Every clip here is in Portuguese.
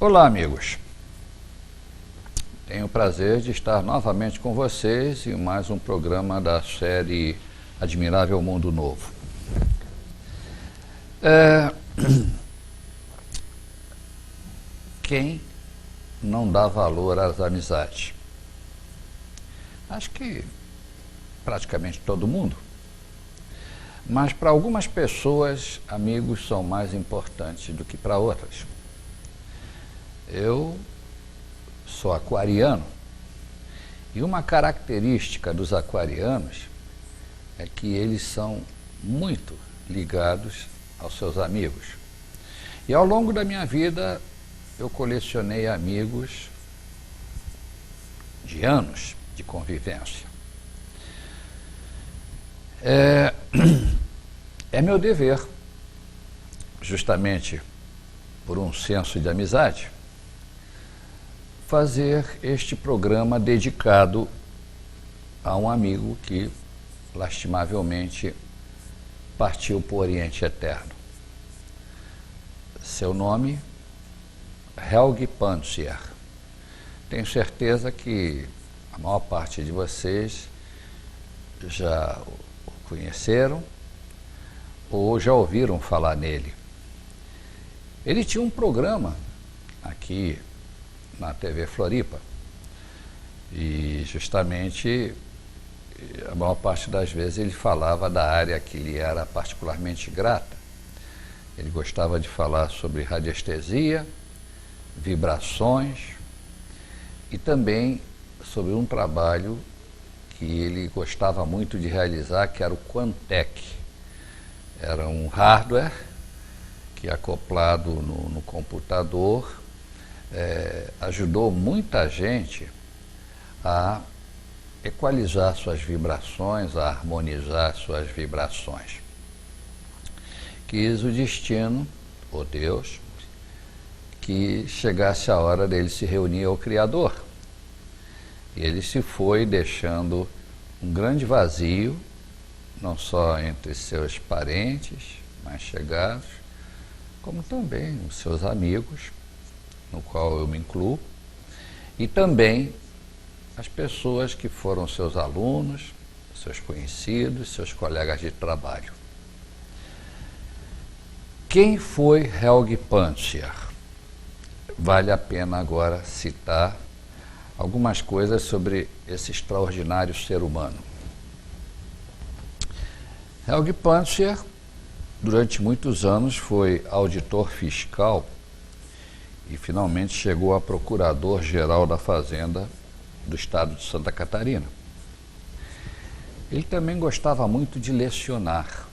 Olá, amigos. Tenho o prazer de estar novamente com vocês em mais um programa da série Admirável Mundo Novo. Quem não dá valor às amizades? Acho que praticamente todo mundo. Mas para algumas pessoas, amigos são mais importantes do que para outras. Eu sou aquariano e uma característica dos aquarianos é que eles são muito ligados aos seus amigos. E ao longo da minha vida eu colecionei amigos de anos de convivência. É meu dever, justamente por um senso de amizade, fazer este programa dedicado a um amigo que, lastimavelmente, partiu para o Oriente Eterno. Seu nome, Helgi Pantsier. Tenho certeza que a maior parte de vocês já o conheceram ou já ouviram falar nele. Ele tinha um programa aqui na TV Floripa e justamente a maior parte das vezes ele falava da área que lhe era particularmente grata. Ele gostava de falar sobre radiestesia, vibrações e também sobre um trabalho que ele gostava muito de realizar, que era o Quantec. Era um hardware que, acoplado no computador, ajudou muita gente a equalizar suas vibrações, a harmonizar suas vibrações. Quis o destino, ou Deus, que chegasse a hora dele se reunir ao Criador. E ele se foi deixando um grande vazio, não só entre seus parentes mais chegados, como também os seus amigos, no qual eu me incluo, e também as pessoas que foram seus alunos, seus conhecidos, seus colegas de trabalho. Quem foi Helgi Pantsier? Vale a pena agora citar algumas coisas sobre esse extraordinário ser humano. Helgi Pantsier, durante muitos anos, foi auditor fiscal e finalmente chegou a procurador-geral da Fazenda do estado de Santa Catarina. Ele também gostava muito de lecionar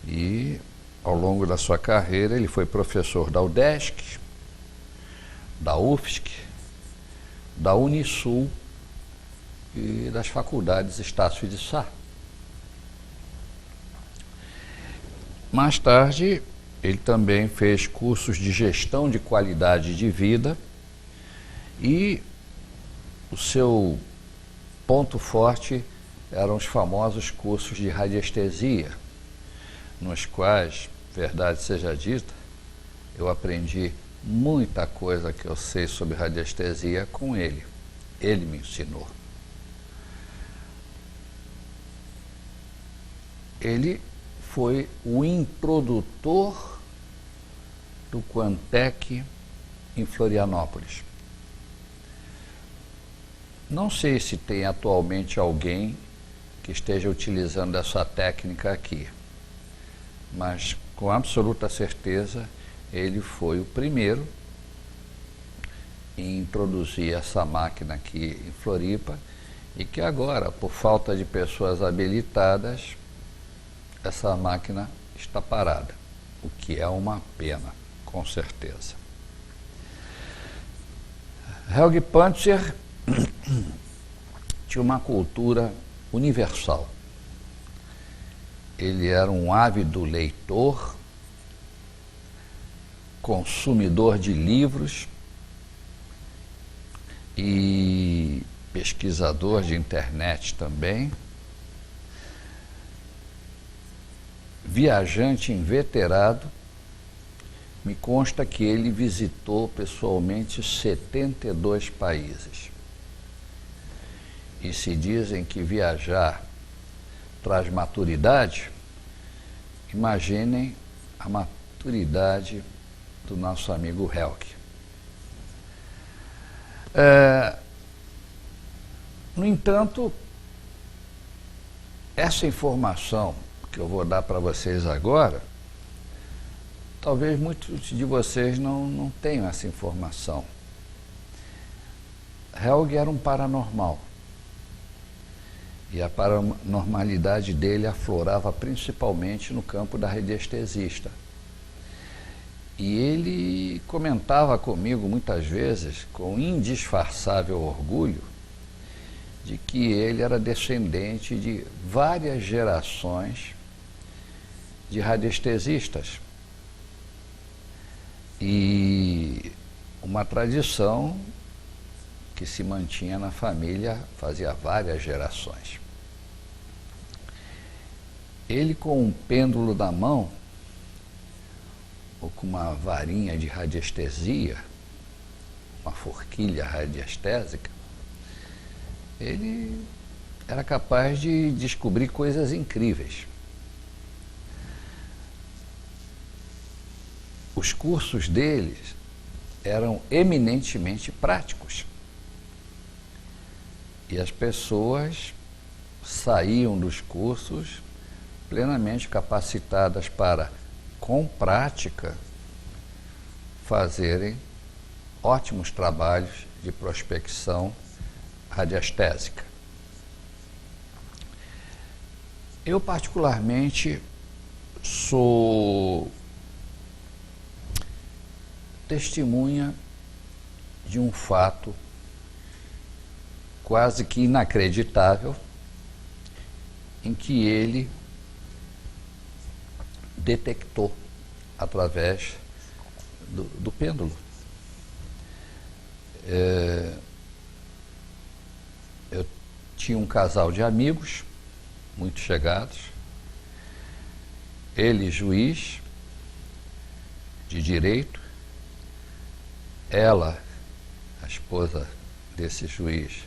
e, ao longo da sua carreira, ele foi professor da UDESC, da UFSC, da Unisul e das faculdades Estácio de Sá. Mais tarde, ele também fez cursos de gestão de qualidade de vida e o seu ponto forte eram os famosos cursos de radiestesia, nos quais, verdade seja dita, eu aprendi muita coisa que eu sei sobre radiestesia com ele. Ele me ensinou. Ele foi o introdutor do Quantec em Florianópolis. Não sei se tem atualmente alguém que esteja utilizando essa técnica aqui, mas com absoluta certeza ele foi o primeiro em introduzir essa máquina aqui em Floripa e que agora, por falta de pessoas habilitadas, essa máquina está parada, o que é uma pena, com certeza. Helgi Pantsier tinha uma cultura universal. Ele era um ávido leitor, consumidor de livros e pesquisador de internet também, viajante inveterado me consta que ele visitou pessoalmente 72 países. E se dizem que viajar traz maturidade, imaginem a maturidade do nosso amigo Helg. No entanto, essa informação que eu vou dar para vocês agora, talvez muitos de vocês não tenham essa informação. Helg era um paranormal. E a paranormalidade dele aflorava principalmente no campo da radiestesista. E ele comentava comigo muitas vezes, com indisfarçável orgulho, de que ele era descendente de várias gerações de radiestesistas. E uma tradição que se mantinha na família fazia várias gerações. Ele, com um pêndulo na mão, ou com uma varinha de radiestesia, uma forquilha radiestésica, ele era capaz de descobrir coisas incríveis. Os cursos deles eram eminentemente práticos. E as pessoas saíam dos cursos plenamente capacitadas para, com prática, fazerem ótimos trabalhos de prospecção radiestésica. Eu, particularmente, sou testemunha de um fato quase que inacreditável, em que ele detectou através do pêndulo. Eu tinha um casal de amigos muito chegados, ele juiz de direito, ela, a esposa desse juiz,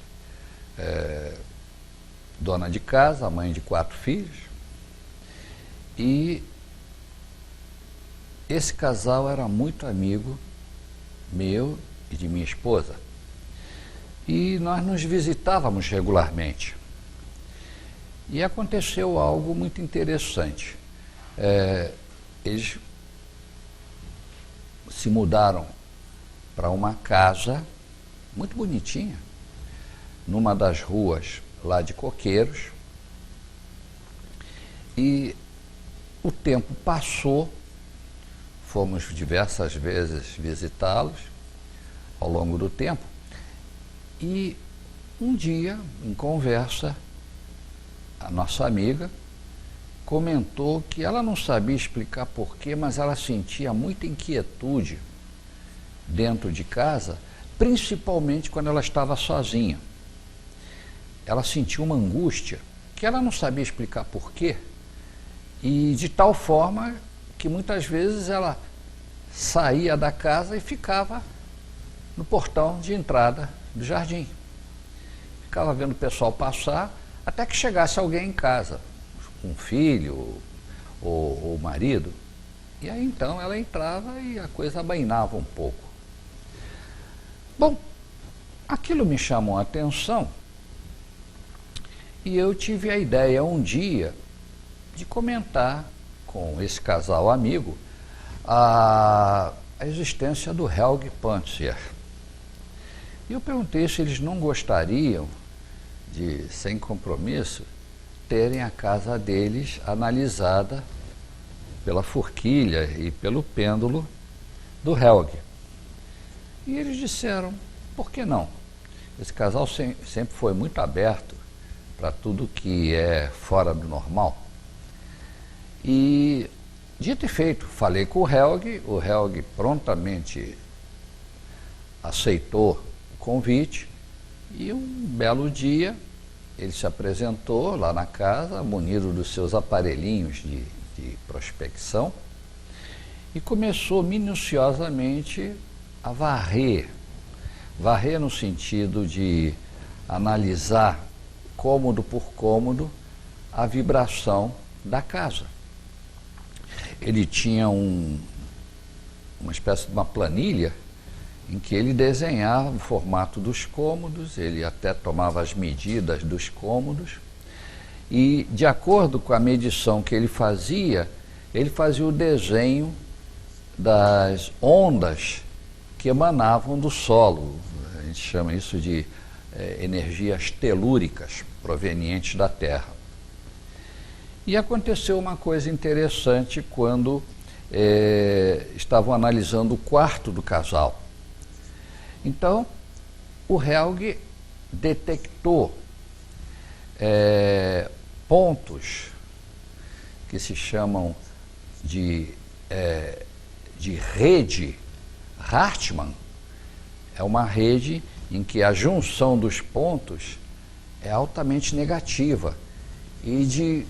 dona de casa, mãe de 4 filhos, e esse casal era muito amigo meu e de minha esposa, e nós nos visitávamos regularmente. E aconteceu algo muito interessante. Eles se mudaram para uma casa muito bonitinha, numa das ruas lá de Coqueiros, e o tempo passou, fomos diversas vezes visitá-los ao longo do tempo, e um dia, em conversa, a nossa amiga comentou que ela não sabia explicar porquê, mas ela sentia muita inquietude dentro de casa, principalmente quando ela estava sozinha. Ela sentia uma angústia que ela não sabia explicar porquê, e de tal forma que muitas vezes ela saía da casa e ficava no portão de entrada do jardim. Ficava vendo o pessoal passar até que chegasse alguém em casa, um filho ou marido, e aí então ela entrava e a coisa abainava um pouco. Bom, aquilo me chamou a atenção. E eu tive a ideia um dia de comentar com esse casal amigo a existência do Helg Panzer. E eu perguntei se eles não gostariam de, sem compromisso, terem a casa deles analisada pela forquilha e pelo pêndulo do Helg. E eles disseram, por que não? Esse casal sempre foi muito aberto para tudo que é fora do normal. E, dito e feito, falei com o Helg prontamente aceitou o convite, e um belo dia ele se apresentou lá na casa, munido dos seus aparelhinhos de prospecção, e começou minuciosamente a varrer. Varrer no sentido de analisar cômodo por cômodo a vibração da casa. Ele tinha uma espécie de uma planilha em que ele desenhava o formato dos cômodos, ele até tomava as medidas dos cômodos e, de acordo com a medição que ele fazia o desenho das ondas que emanavam do solo. A gente chama isso de energias telúricas provenientes da Terra. E aconteceu uma coisa interessante quando estavam analisando o quarto do casal. Então, o Helge detectou pontos que se chamam de rede Hartmann. É uma rede em que a junção dos pontos é altamente negativa e de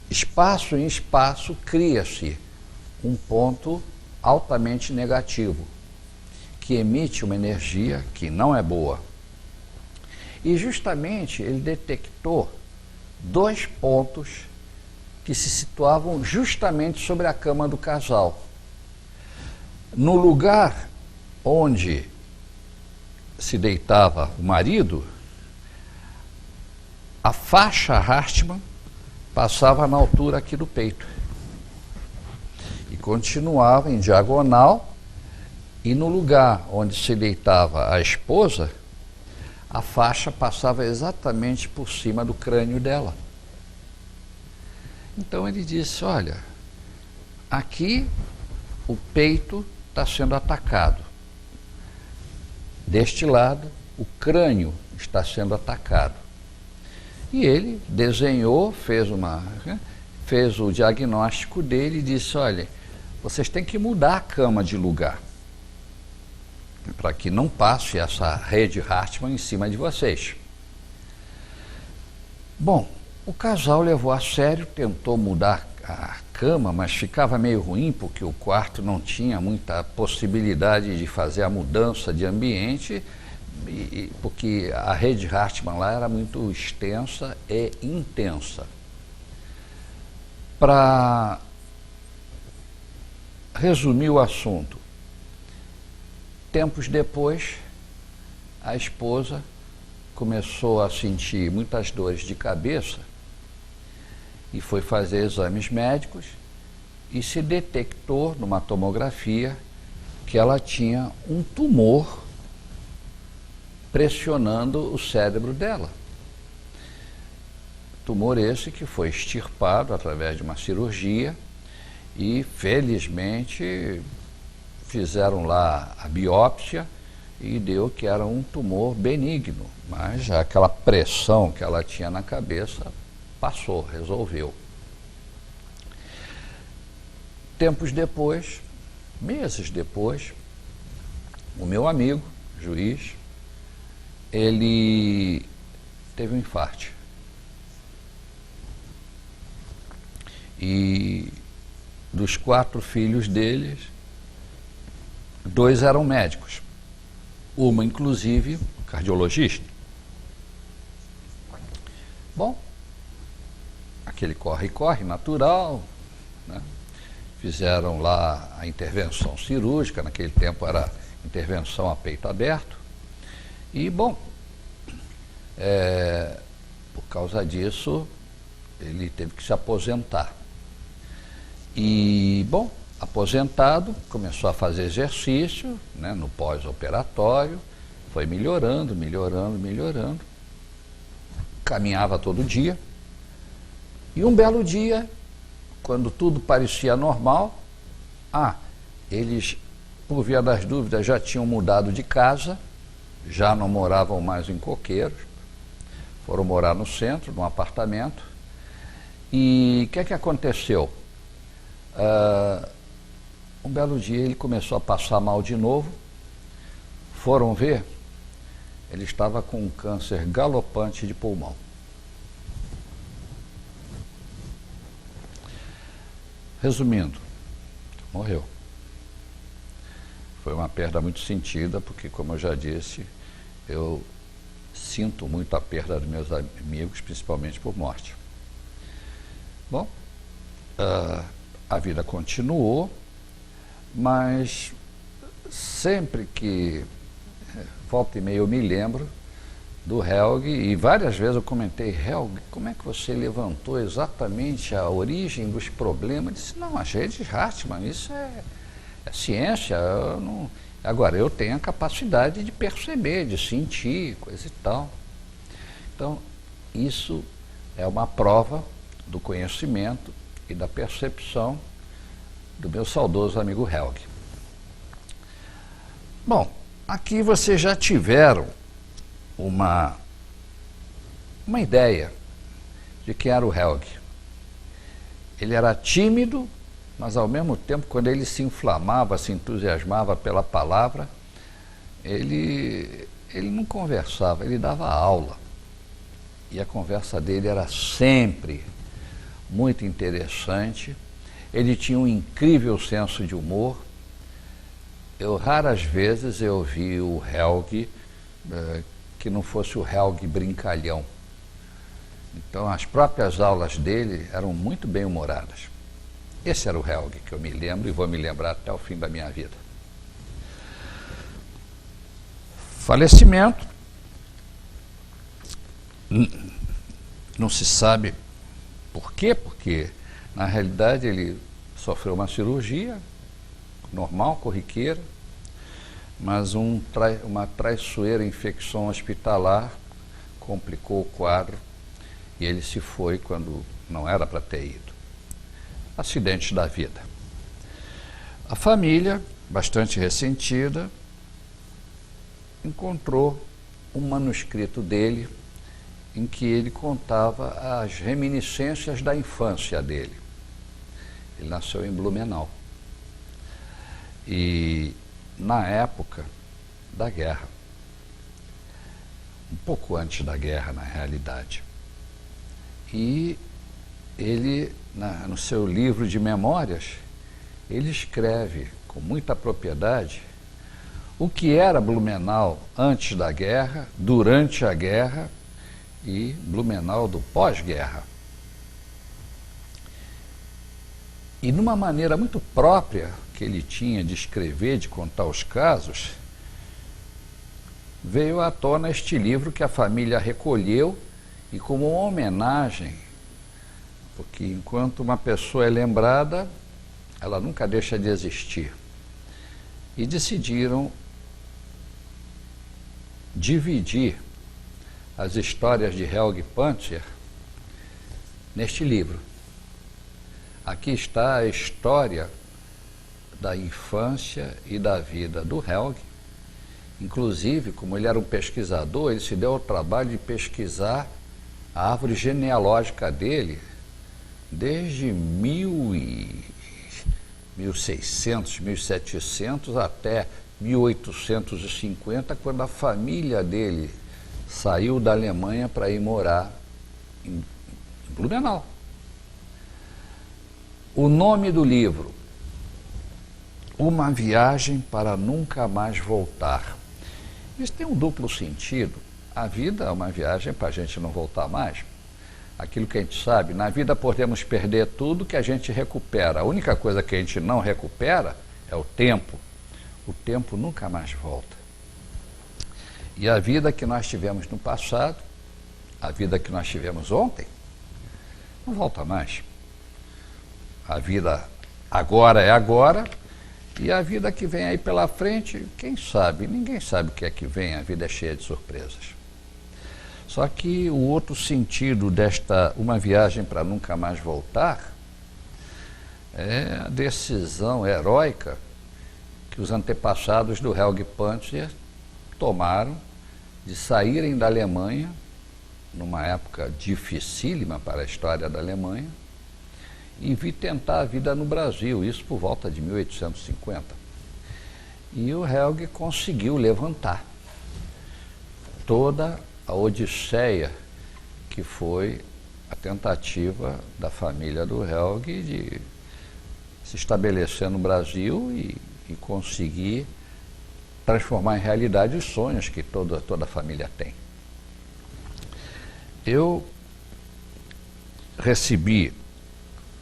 espaço em espaço cria-se um ponto altamente negativo, que emite uma energia que não é boa. E justamente ele detectou 2 pontos que se situavam justamente sobre a cama do casal. No lugar onde se deitava o marido, a faixa Hartmann passava na altura aqui do peito e continuava em diagonal, e no lugar onde se deitava a esposa, a faixa passava exatamente por cima do crânio dela. Então ele disse, olha, aqui o peito está sendo atacado, deste lado o crânio está sendo atacado. E ele desenhou, fez o diagnóstico dele e disse, olha, vocês têm que mudar a cama de lugar, para que não passe essa rede Hartmann em cima de vocês. Bom, o casal levou a sério, tentou mudar a cama, mas ficava meio ruim, porque o quarto não tinha muita possibilidade de fazer a mudança de ambiente, porque a rede Hartmann lá era muito extensa e intensa. Para resumir o assunto, tempos depois, a esposa começou a sentir muitas dores de cabeça e foi fazer exames médicos e se detectou numa tomografia que ela tinha um tumor pressionando o cérebro dela. Tumor esse que foi extirpado através de uma cirurgia e, felizmente, fizeram lá a biópsia e deu que era um tumor benigno, mas aquela pressão que ela tinha na cabeça passou, resolveu. Tempos depois, meses depois, o meu amigo, juiz, ele teve um infarte. E dos 4 filhos deles, 2 eram médicos. Uma, inclusive, cardiologista. Bom, aquele corre-corre natural, né? Fizeram lá a intervenção cirúrgica, naquele tempo era intervenção a peito aberto. E, bom, por causa disso, ele teve que se aposentar. E, bom, aposentado, começou a fazer exercício, né, no pós-operatório, foi melhorando, caminhava todo dia. E um belo dia, quando tudo parecia normal, eles, por via das dúvidas, já tinham mudado de casa, já não moravam mais em Coqueiros, foram morar no centro, num apartamento. E o que aconteceu? Um belo dia ele começou a passar mal de novo, foram ver, ele estava com um câncer galopante de pulmão. Resumindo, morreu. Foi uma perda muito sentida, porque, como eu já disse, eu sinto muito a perda dos meus amigos, principalmente por morte. Bom, a vida continuou, mas sempre que volta e meia eu me lembro do Helg, e várias vezes eu comentei: Helg, como é que você levantou exatamente a origem dos problemas? Ele disse: não, achei de Hartmann, isso é ciência. Agora, eu tenho a capacidade de perceber, de sentir, coisa e tal. Então, isso é uma prova do conhecimento e da percepção do meu saudoso amigo Helg. Bom, aqui vocês já tiveram uma ideia de quem era o Helg. Ele era tímido, mas ao mesmo tempo, quando ele se inflamava, se entusiasmava pela palavra, ele não conversava, ele dava aula. E a conversa dele era sempre muito interessante. Ele tinha um incrível senso de humor. Raras vezes eu vi o Helg que não fosse o Helg brincalhão. Então, as próprias aulas dele eram muito bem-humoradas. Esse era o Helg que eu me lembro e vou me lembrar até o fim da minha vida. Falecimento. Não se sabe por quê, porque na realidade ele sofreu uma cirurgia normal, corriqueira, mas uma traiçoeira infecção hospitalar complicou o quadro e ele se foi quando não era para ter ido. Acidente da vida. A família, bastante ressentida, encontrou um manuscrito dele em que ele contava as reminiscências da infância dele. Ele nasceu em Blumenau. E na época da guerra, um pouco antes da guerra, na realidade. E ele, no seu livro de memórias, ele escreve com muita propriedade o que era Blumenau antes da guerra, durante a guerra e Blumenau do pós-guerra. E numa maneira muito própria que ele tinha de escrever, de contar os casos, veio à tona este livro que a família recolheu e como uma homenagem, porque enquanto uma pessoa é lembrada, ela nunca deixa de existir. E decidiram dividir as histórias de Helg Panzer neste livro. Aqui está a história da infância e da vida do Helg. Inclusive, como ele era um pesquisador, ele se deu ao trabalho de pesquisar a árvore genealógica dele desde 1600, 1700 até 1850, quando a família dele saiu da Alemanha para ir morar em Blumenau. O nome do livro: Uma Viagem para Nunca Mais Voltar. Isso tem um duplo sentido. A vida é uma viagem para a gente não voltar mais. Aquilo que a gente sabe, na vida podemos perder tudo que a gente recupera. A única coisa que a gente não recupera é o tempo. O tempo nunca mais volta. E a vida que nós tivemos no passado, a vida que nós tivemos ontem, não volta mais. A vida agora é agora, e a vida que vem aí pela frente, quem sabe? Ninguém sabe o que é que vem, a vida é cheia de surpresas. Só que o outro sentido desta Uma Viagem para Nunca Mais Voltar é a decisão heróica que os antepassados do Helg Panzer tomaram de saírem da Alemanha, numa época dificílima para a história da Alemanha, e vir tentar a vida no Brasil, isso por volta de 1850. E o Helg conseguiu levantar toda a odisseia que foi a tentativa da família do Helg de se estabelecer no Brasil e conseguir transformar em realidade os sonhos que toda família tem. Eu recebi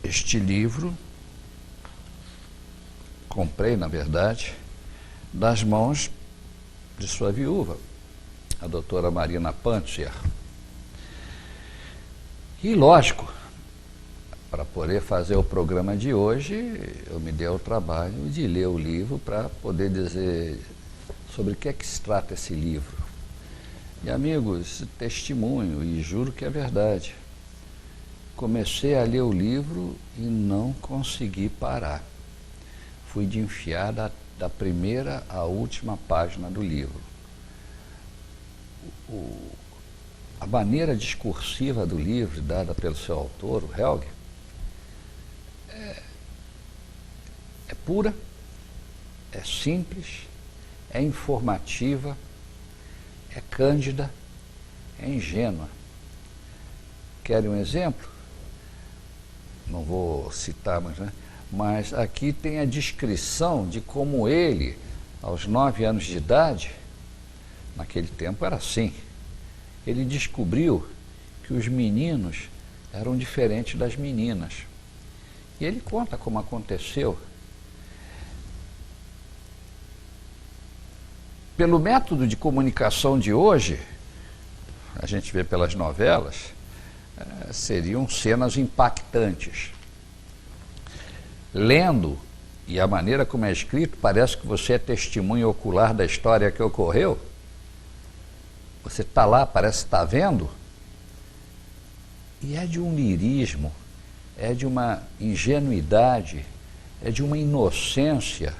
este livro, comprei, na verdade, das mãos de sua viúva, a doutora Marina Pantsier. E, lógico, para poder fazer o programa de hoje, eu me dei o trabalho de ler o livro para poder dizer sobre o que é que se trata esse livro. E, amigos, testemunho, e juro que é verdade. Comecei a ler o livro e não consegui parar. Fui de enfiar da primeira à última página do livro. A maneira discursiva do livro, dada pelo seu autor, o Helge, é pura, é simples, é informativa, é cândida, é ingênua. Querem um exemplo? Não vou citar, mas aqui tem a descrição de como ele, aos 9 anos de idade, naquele tempo era assim, ele descobriu que os meninos eram diferentes das meninas. E ele conta como aconteceu. Pelo método de comunicação de hoje, a gente vê pelas novelas, seriam cenas impactantes. Lendo, e a maneira como é escrito, parece que você é testemunha ocular da história que ocorreu. Você está lá, parece que está vendo. E é de um lirismo, é de uma ingenuidade, é de uma inocência,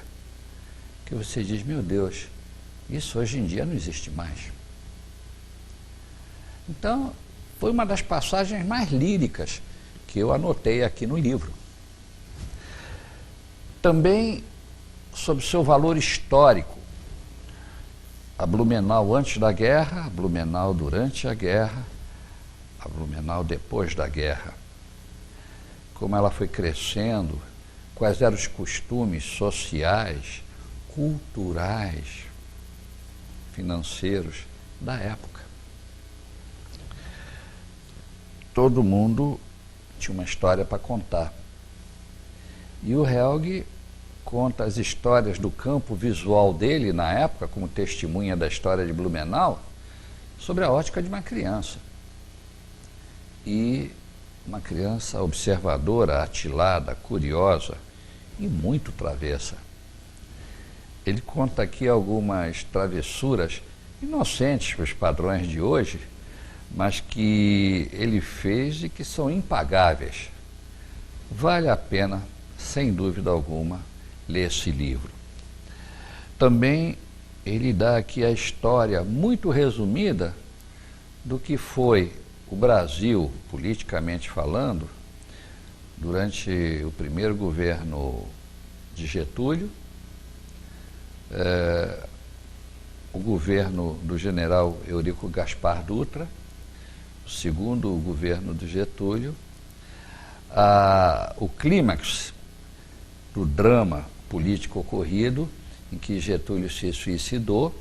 que você diz, meu Deus, isso hoje em dia não existe mais. Então, foi uma das passagens mais líricas que eu anotei aqui no livro. Também sobre seu valor histórico. A Blumenau antes da guerra, a Blumenau durante a guerra, a Blumenau depois da guerra. Como ela foi crescendo, quais eram os costumes sociais, culturais, financeiros da época. Todo mundo tinha uma história para contar. E o Helge conta as histórias do campo visual dele na época, como testemunha da história de Blumenau, sobre a ótica de uma criança. E uma criança observadora, atilada, curiosa e muito travessa. Ele conta aqui algumas travessuras inocentes para os padrões de hoje, mas que ele fez e que são impagáveis. Vale a pena, sem dúvida alguma, ler esse livro. Também ele dá aqui a história muito resumida do que foi o Brasil, politicamente falando, durante o primeiro governo de Getúlio, o governo do general Eurico Gaspar Dutra, o segundo governo do Getúlio, o clímax do drama político ocorrido, em que Getúlio se suicidou,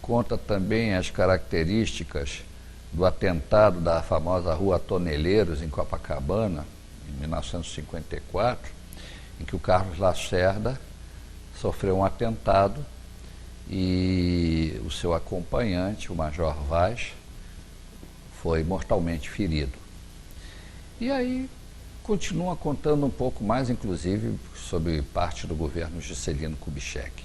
conta também as características do atentado da famosa Rua Toneleiros, em Copacabana, em 1954, em que o Carlos Lacerda sofreu um atentado e o seu acompanhante, o Major Vaz, foi mortalmente ferido. E aí continua contando um pouco mais, inclusive, sobre parte do governo Juscelino Kubitschek.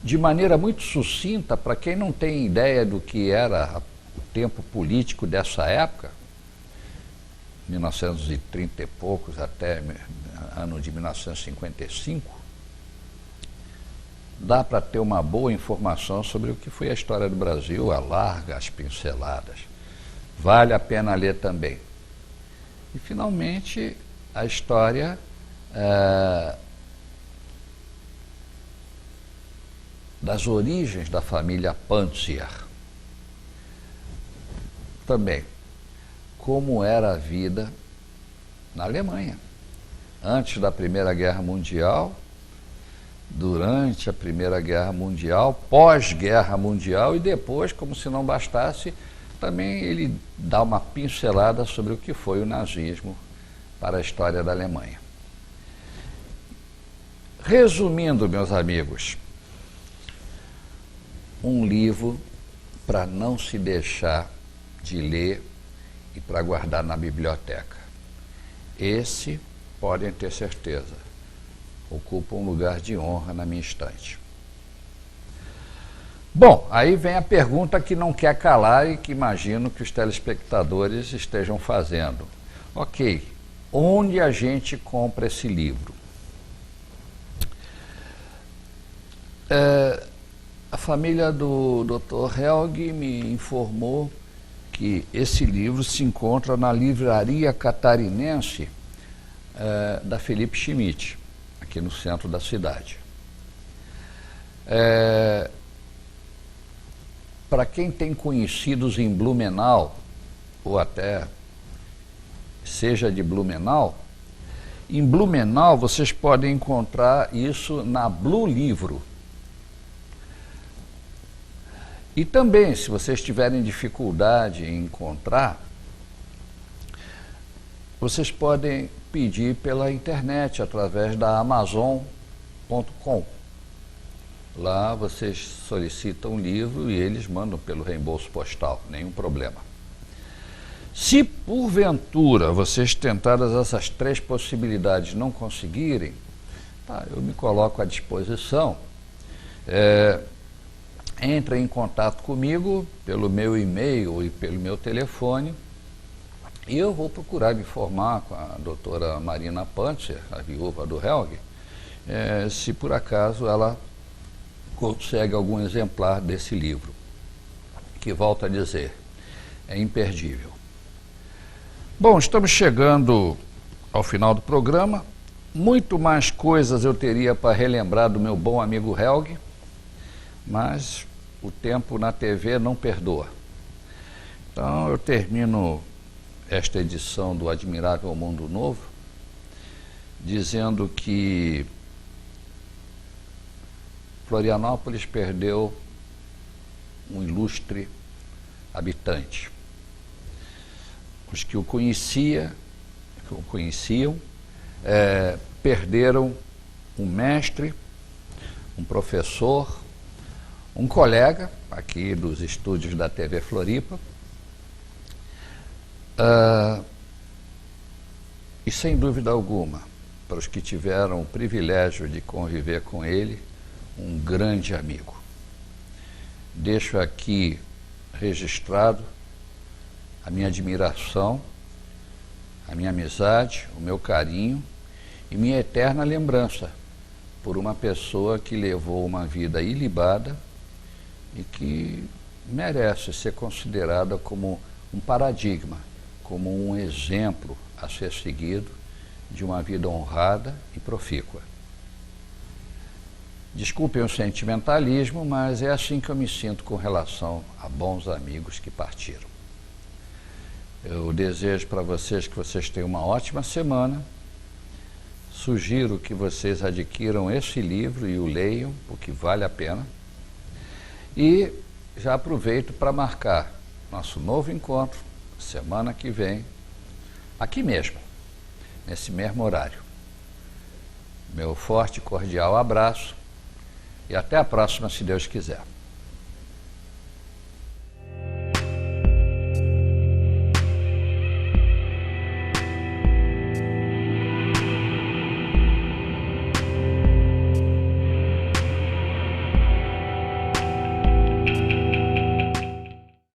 De maneira muito sucinta, para quem não tem ideia do que era o tempo político dessa época, 1930 e poucos até ano de 1955, dá para ter uma boa informação sobre o que foi a história do Brasil, a largas pinceladas. Vale a pena ler também. E, finalmente, a história das origens da família Pantsier. Também, como era a vida na Alemanha. Antes da Primeira Guerra Mundial, durante a Primeira Guerra Mundial, pós-Guerra Mundial e depois, como se não bastasse, também ele dá uma pincelada sobre o que foi o nazismo para a história da Alemanha. Resumindo, meus amigos, um livro para não se deixar de ler e para guardar na biblioteca. Esse, podem ter certeza, ocupa um lugar de honra na minha estante. Bom, aí vem a pergunta que não quer calar e que imagino que os telespectadores estejam fazendo. Ok, onde a gente compra esse livro? A família do Dr. Helg me informou que esse livro se encontra na Livraria Catarinense da Felipe Schmidt, aqui no centro da cidade. Para quem tem conhecidos em Blumenau, ou até seja de Blumenau, em Blumenau vocês podem encontrar isso na Blue Livro. E também, se vocês tiverem dificuldade em encontrar, vocês podem pedir pela internet, através da Amazon.com. Lá vocês solicitam o livro e eles mandam pelo reembolso postal, nenhum problema. Se porventura vocês tentaram essas 3 possibilidades não conseguirem, tá, eu me coloco à disposição. Entre em contato comigo pelo meu e-mail e pelo meu telefone e eu vou procurar me informar com a doutora Marina Pantzer, a viúva do Helg, se por acaso ela consegue algum exemplar desse livro, que, volto a dizer, é imperdível. Bom, estamos chegando ao final do programa. Muito mais coisas eu teria para relembrar do meu bom amigo Helg, mas o tempo na TV não perdoa. Então eu termino esta edição do Admirável Mundo Novo dizendo que Florianópolis perdeu um ilustre habitante. Os que o conheciam, perderam um mestre, um professor, um colega aqui dos estúdios da TV Floripa, e sem dúvida alguma, para os que tiveram o privilégio de conviver com ele, um grande amigo. Deixo aqui registrado a minha admiração, a minha amizade, o meu carinho e minha eterna lembrança por uma pessoa que levou uma vida ilibada e que merece ser considerada como um paradigma, como um exemplo a ser seguido de uma vida honrada e profícua. Desculpem o sentimentalismo, mas é assim que eu me sinto com relação a bons amigos que partiram. Eu desejo para vocês que vocês tenham uma ótima semana. Sugiro que vocês adquiram esse livro e o leiam, porque vale a pena. E já aproveito para marcar nosso novo encontro, semana que vem, aqui mesmo, nesse mesmo horário. Meu forte e cordial abraço e até a próxima, se Deus quiser.